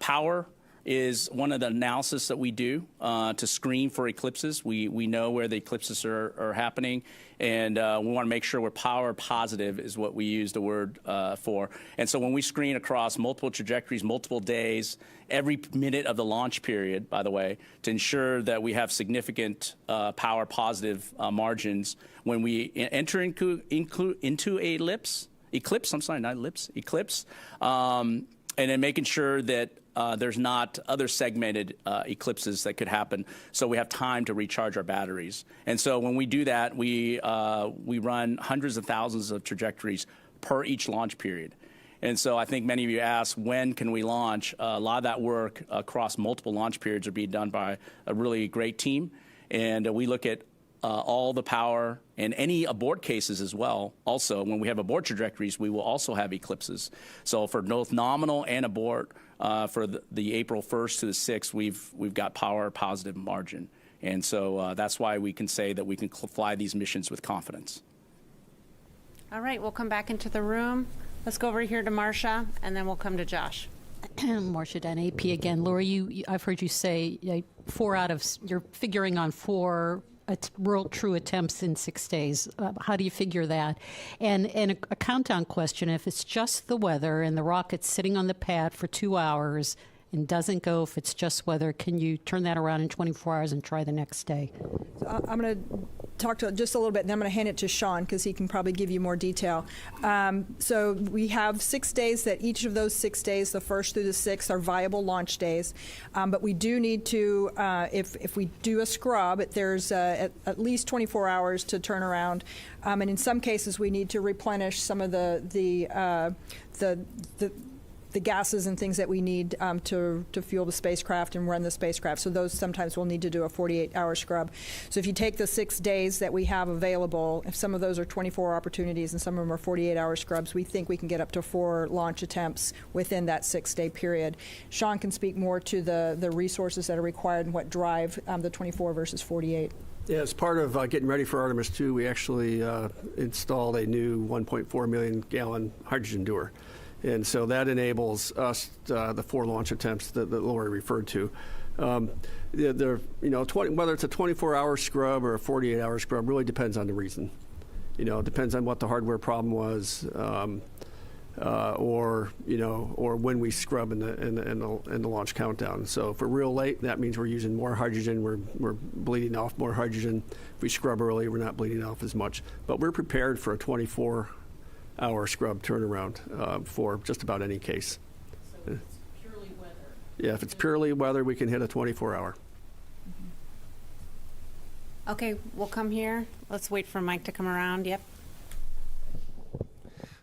Speaker 5: power is one of the analysis that we do to screen for eclipses. We know where the eclipses are happening, and we want to make sure we're power positive is what we use the word for. And so when we screen across multiple trajectories, multiple days, every minute of the launch period, by the way, to ensure that we have significant power positive margins when we enter into a eclipse, and then making sure that there's not other segmented eclipses that could happen, so we have time to recharge our batteries. And so when we do that, we run hundreds of thousands of trajectories per each launch period. And so I think many of you asked, when can we launch? A lot of that work across multiple launch periods are being done by a really great team, and we look at all the power and any abort cases as well. Also, when we have abort trajectories, we will also have eclipses. So for both nominal and abort, for the April 1st to the 6th, we've got power positive margin. And so that's why we can say that we can fly these missions with confidence.
Speaker 1: All right, we'll come back into the room. Let's go over here to Marcia, and then we'll come to Josh.
Speaker 6: Marcia Dunn, AP again. Lori, I've heard you say you're figuring on 4 real true attempts in 6 days. How do you figure that? And a countdown question, if it's just the weather and the rocket's sitting on the pad for 2 hours and doesn't go, if it's just weather, can you turn that around in 24 hours and try the next day?
Speaker 2: So I'm going to talk to just a little bit, and then I'm going to hand it to Sean because he can probably give you more detail. So we have 6 days that each of those 6 days, the 1st through the 6th, are viable launch days. But we do need to, if we do a scrub, there's at least 24 hours to turn around. And in some cases, we need to replenish some of the gases and things that we need to fuel the spacecraft and run the spacecraft. So those sometimes we'll need to do a 48-hour scrub. So if you take the 6 days that we have available, if some of those are 24 opportunities and some of them are 48-hour scrubs, we think we can get up to 4 launch attempts within that 6-day period. Sean can speak more to the resources that are required and what drive the 24 versus 48.
Speaker 3: Yeah, as part of getting ready for Artemis 2, we actually installed a new 1.4 million gallon hydrogen dewar. And so that enables us the 4 launch attempts that Lori referred to. Whether it's a 24-hour scrub or a 48-hour scrub really depends on the reason. It depends on what the hardware problem was. or when we scrub in the launch countdown. So if we're real late, that means we're using more hydrogen. We're bleeding off more hydrogen. If we scrub early, we're not bleeding off as much. But we're prepared for a 24-hour scrub turnaround for just about any case.
Speaker 6: So if it's purely weather.
Speaker 3: Yeah, if it's purely weather, we can hit a 24-hour.
Speaker 1: Okay, we'll come here. Let's wait for Mike to come around. Yep.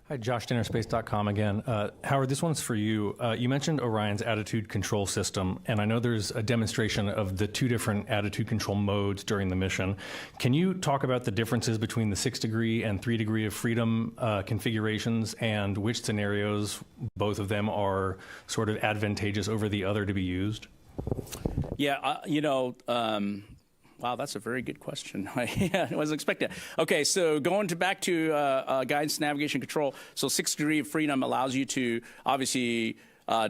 Speaker 15: Hi, Josh, dinnerspace.com again. Howard, this one's for you. You mentioned Orion's attitude control system, and I know there's a demonstration of the 2 different attitude control modes during the mission. Can you talk about the differences between the 6-degree and 3-degree of freedom configurations, and which scenarios, both of them, are sort of advantageous over the other to be used?
Speaker 5: Yeah, wow, that's a very good question. I wasn't expecting that. Okay, so going back to guidance, navigation, control. So 6-degree of freedom allows you to obviously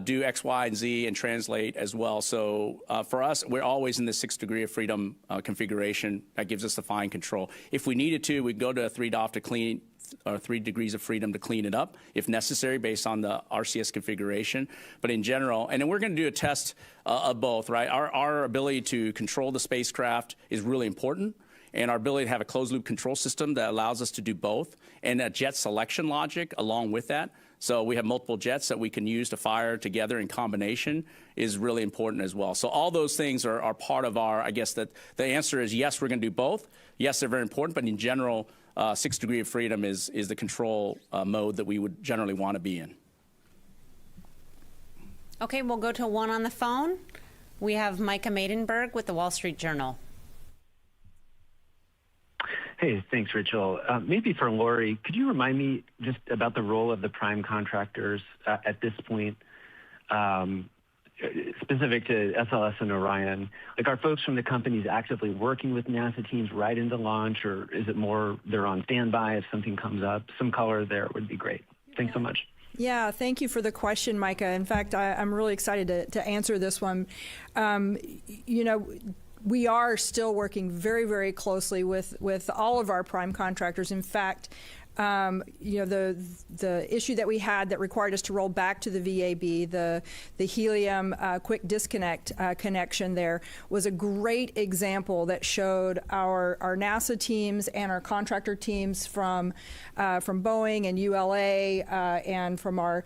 Speaker 5: do X, Y, and Z and translate as well. So for us, we're always in the 6-degree of freedom configuration. That gives us the fine control. If we needed to, we'd go to a 3-DOF to clean, or 3 degrees of freedom to clean it up if necessary based on the RCS configuration. But in general, and then we're going to do a test of both, right? Our ability to control the spacecraft is really important, and our ability to have a closed-loop control system that allows us to do both, and a jet selection logic along with that. So we have multiple jets that we can use to fire together in combination is really important as well. So all those things are part of our, I guess that the answer is yes, we're going to do both. Yes, they're very important, but in general, 6-degree of freedom is the control mode that we would generally want to be in.
Speaker 1: Okay, we'll go to one on the phone. We have Micah Maidenberg with the Wall Street Journal.
Speaker 7: Hey, thanks, Rachel. Maybe for Lori, could you remind me just about the role of the prime contractors at this point, specific to SLS and Orion? Like, are folks from the companies actively working with NASA teams right into launch, or is it more they're on standby if something comes up? Some color there would be great. Thanks so much.
Speaker 2: Yeah, thank you for the question, Micah. In fact, I'm really excited to answer this one. We are still working very, very closely with all of our prime contractors. In fact, the issue that we had that required us to roll back to the VAB, the helium quick disconnect connection there, was a great example that showed our NASA teams and our contractor teams from Boeing and ULA and from our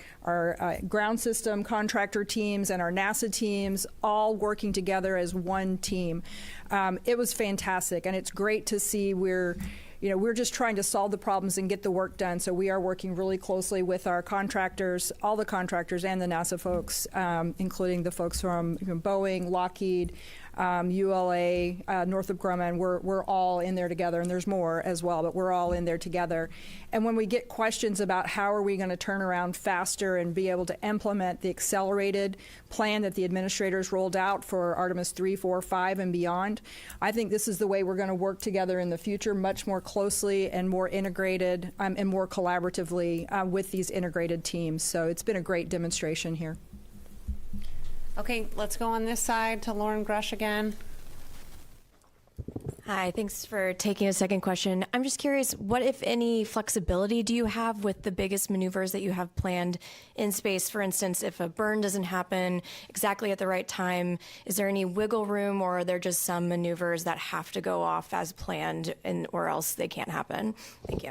Speaker 2: ground system contractor teams and our NASA teams all working together as one team. It was fantastic, and it's great to see we're just trying to solve the problems and get the work done. So we are working really closely with our contractors, all the contractors and the NASA folks, including the folks from Boeing, Lockheed, ULA, Northrop Grumman. We're all in there together, and there's more as well, but we're all in there together. And when we get questions about how are we going to turn around faster and be able to implement the accelerated plan that the administrators rolled out for Artemis 3, 4, 5, and beyond, I think this is the way we're going to work together in the future, much more closely and more integrated and more collaboratively with these integrated teams. So it's been a great demonstration here.
Speaker 1: Okay, let's go on this side to Lauren Grush again.
Speaker 8: Hi, thanks for taking a second question. I'm just curious, what, if any, flexibility do you have with the biggest maneuvers that you have planned in space? For instance, if a burn doesn't happen exactly at the right time, is there any wiggle room, or are there just some maneuvers that have to go off as planned or else they can't happen? Thank you.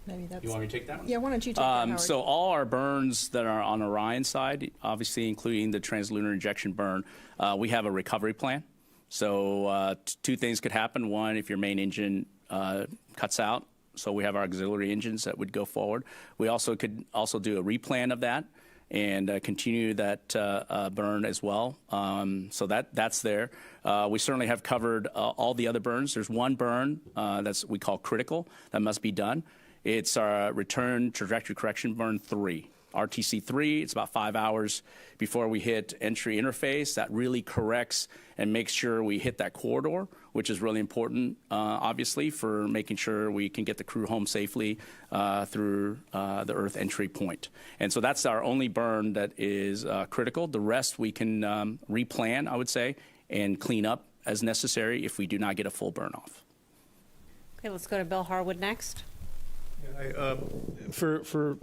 Speaker 2: Maybe that's...
Speaker 5: You want me to take that one?
Speaker 2: Yeah, why don't you take that, Howard?
Speaker 5: So all our burns that are on Orion's side, obviously including the translunar injection burn, we have a recovery plan. So 2 things could happen. One, if your main engine cuts out, so we have our auxiliary engines that would go forward. We also could do a replan of that and continue that burn as well. So that's there. We certainly have covered all the other burns. There's one burn that's we call critical that must be done. It's our return trajectory correction burn 3. RTC 3, it's about 5 hours before we hit entry interface. That really corrects and makes sure we hit that corridor, which is really important, obviously, for making sure we can get the crew home safely through the Earth entry point. And so that's our only burn that is critical. The rest we can replan, I would say, and clean up as necessary if we do not get a full burn off.
Speaker 1: Okay, let's go to Bill Harwood next.
Speaker 9: For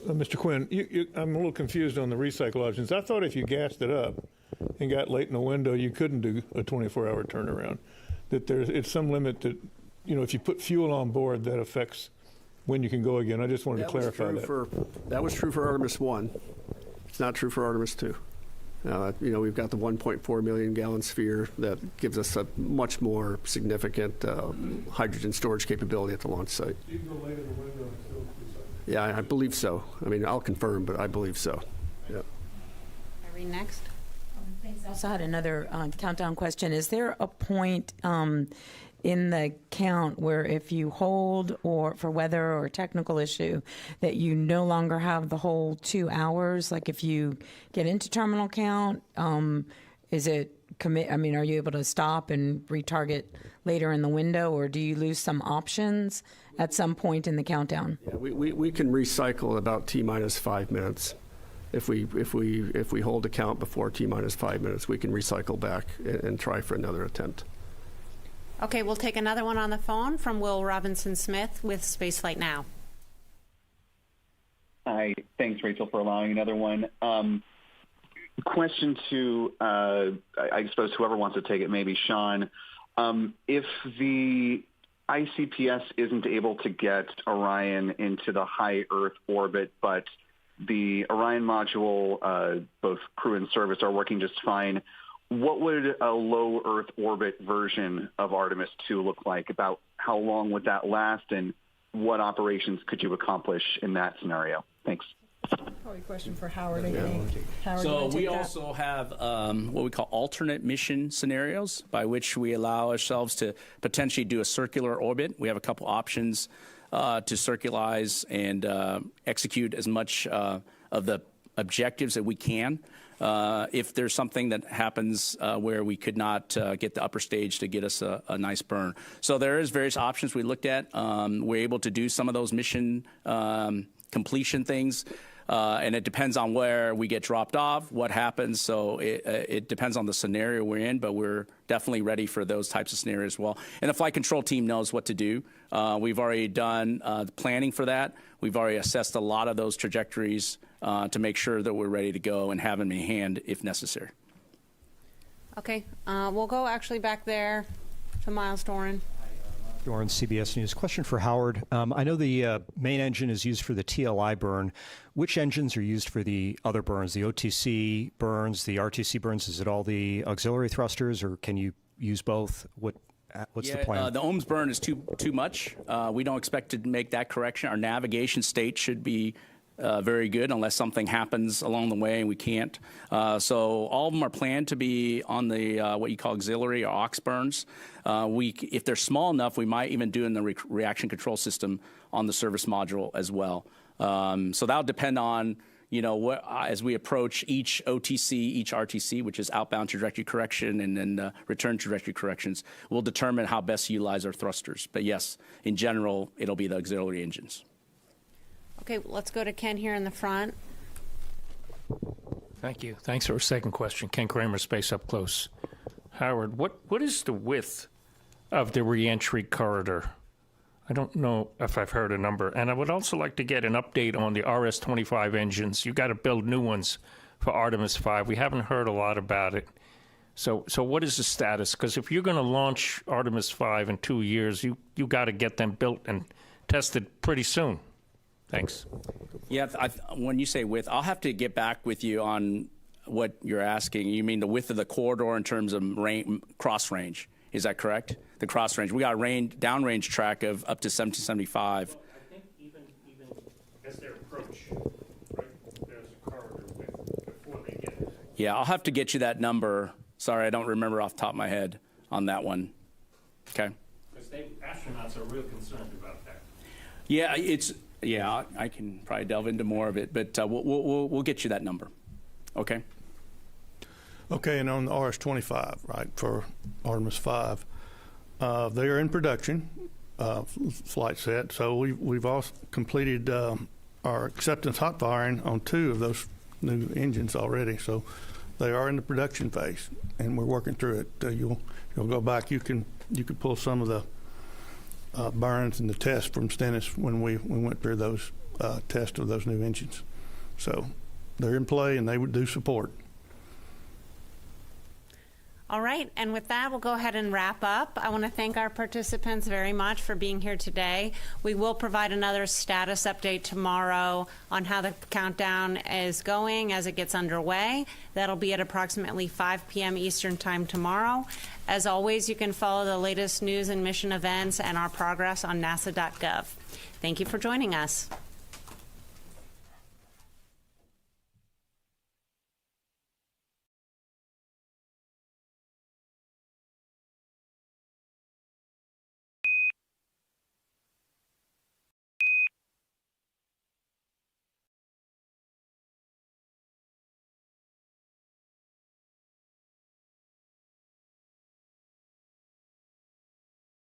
Speaker 9: Mr. Quinn, I'm a little confused on the recycle options. I thought if you gassed it up and got late in the window, you couldn't do a 24-hour turnaround. That it's some limit that, if you put fuel on board, that affects when you can go again. I just wanted to clarify that.
Speaker 3: That was true for Artemis 1. It's not true for Artemis 2. We've got the 1.4 million gallon sphere that gives us a much more significant hydrogen storage capability at the launch site.
Speaker 9: You can go late in the window and still recycle.
Speaker 3: Yeah, I believe so. I mean, I'll confirm, but I believe so. Yeah.
Speaker 1: Irene, next.
Speaker 10: I also had another countdown question. Is there a point in the count where if you hold or for weather or technical issue that you no longer have the whole 2 hours? Like if you get into terminal count, is it are you able to stop and retarget later in the window, or do you lose some options at some point in the countdown?
Speaker 3: Yeah, we can recycle about T-minus 5 minutes. If we hold a count before T-minus 5 minutes, we can recycle back and try for another attempt.
Speaker 1: Okay, we'll take another one on the phone from Will Robinson-Smith with Spaceflight Now.
Speaker 13: Hi, thanks, Rachel, for allowing another one. Question to, I suppose, whoever wants to take it, maybe Sean. If the ICPS isn't able to get Orion into the high Earth orbit, but the Orion module, both crew and service, are working just fine, what would a low Earth orbit version of Artemis 2 look like? About how long would that last, and what operations could you accomplish in that scenario? Thanks.
Speaker 2: Probably a question for Howard, I think. Howard,
Speaker 5: So we also have what we call alternate mission scenarios, by which we allow ourselves to potentially do a circular orbit. We have a couple options to circularize and execute as much of the objectives that we can. If there's something that happens where we could not get the upper stage to get us a nice burn. So there is various options we looked at. We're able to do some of those mission completion things, and it depends on where we get dropped off, what happens. So it depends on the scenario we're in, but we're definitely ready for those types of scenarios as well. And the flight control team knows what to do. We've already done planning for that. We've already assessed a lot of those trajectories to make sure that we're ready to go and have them in hand if necessary.
Speaker 1: Okay, we'll go actually back there to Miles Doran.
Speaker 22: Doran, CBS News. Question for Howard. I know the main engine is used for the TLI burn. Which engines are used for the other burns, the OTC burns, the RTC burns? Is it all the auxiliary thrusters, or can you use both? What's the plan?
Speaker 5: The OMS burn is too much. We don't expect to make that correction. Our navigation state should be very good unless something happens along the way and we can't. So all of them are planned to be on the what you call auxiliary or aux burns. If they're small enough, we might even do in the reaction control system on the service module as well. So that'll depend on, as we approach each OTC, each RTC, which is outbound trajectory correction, and then return trajectory corrections, we'll determine how best to utilize our thrusters. But yes, in general, it'll be the auxiliary engines.
Speaker 1: Okay, let's go to Ken here in the front.
Speaker 18: Thank you. Thanks for a second question. Ken Kramer, Space Up Close. Howard, what is the width of the reentry corridor? I don't know if I've heard a number. And I would also like to get an update on the RS-25 engines. You got to build new ones for Artemis 5. We haven't heard a lot about it. So what is the status? Because if you're going to launch Artemis 5 in 2 years, you got to get them built and tested pretty soon. Thanks.
Speaker 5: Yeah, when you say width, I'll have to get back with you on what you're asking. You mean the width of the corridor in terms of cross range? Is that correct? The cross range. We got a downrange track of up to 1775.
Speaker 18: I think even as they approach, right, there's a corridor width before they get it.
Speaker 5: Yeah, I'll have to get you that number. Sorry, I don't remember off the top of my head on that one. Okay.
Speaker 18: Because astronauts are real concerned about that.
Speaker 5: Yeah, I can probably delve into more of it, but we'll get you that number. Okay.
Speaker 9: Okay, and on the RS-25, right, for Artemis 5, they are in production, flight set. So we've also completed our acceptance hot firing on 2 of those new engines already. So they are in the production phase, and we're working through it. You'll go back. You can pull some of the burns and the test from Stennis when we went through those tests of those new engines. So they're in play and they do support.
Speaker 1: All right, and with that, we'll go ahead and wrap up. I want to thank our participants very much for being here today. We will provide another status update tomorrow on how the countdown is going as it gets underway. That'll be at approximately 5 p.m. Eastern Time tomorrow. As always, you can follow the latest news and mission events and our progress on nasa.gov. Thank you for joining us.